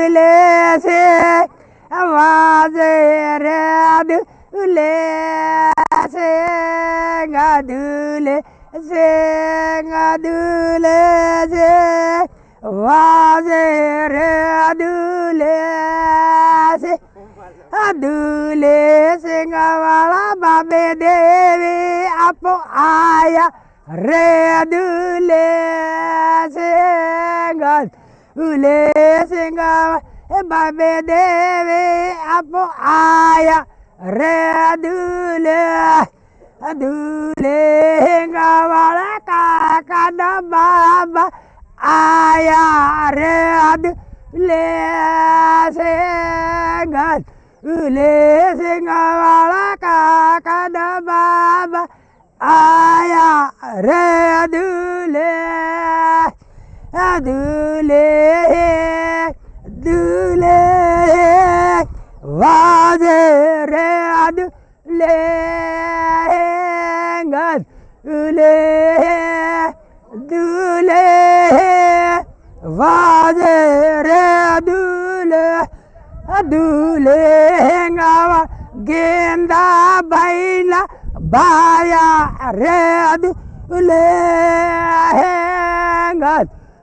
दूल्हे से आवाज रे दूल्हे से दूल्हे से दूल्हे से आवाज रे दूल्हे से दूल्हे सिंह वाला बाबे देवी आप आया रे दूल्हे सिंह दूल्हे सिंह बाबे देवी आप आया रे दूल्हे दूल्हे वाला काका दा बाबा आया रे दूल्हे सिंह दूल्हे सिंह वाला काका दा बाबा आया रे दूल्हे दूल्हे दूल्हे वाजे रे दूल्हे दूल्हे दूल्हे वाजे रे दूल्हे दूल्हे गेंदा बैला बाया रे दूल्हे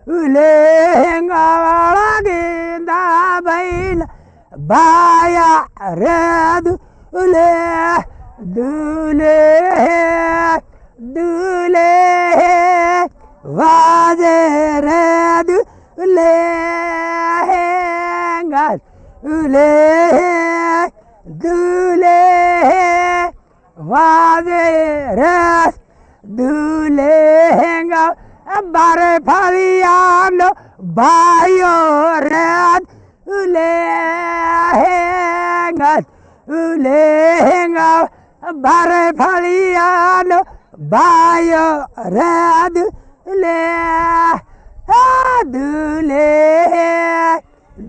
दूल्हे वाला गेंदा बैला बाया रे दूल्हे दूल्हे दूल्हे वाजे रे दूल्हे दूल्हे दूल्हे वाजे रे दूल्हे बारे फरियानो बायो रे दूल्हे दूल्हे बारे फरियानो बायो रे दूल्हे दूल्हे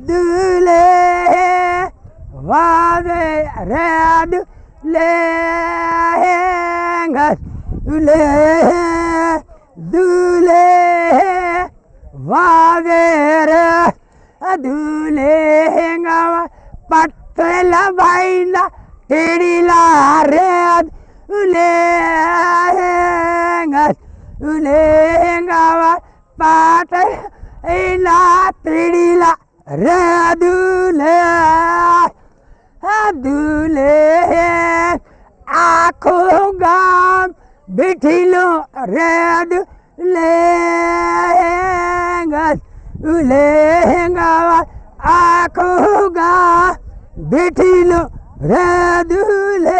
दूल्हे वाजे रे दूल्हे दूल्हे दूल्हे वाजे रे दूल्हे पटला भाईला टेढ़ीला रे दूल्हे दूल्हे पटला टेढ़ीला रे दूल्हे दूल्हे आँखों गाम बिठिलो रे दूल्हे दूल्हे आँखों गाम बिठिलो रे दूल्हे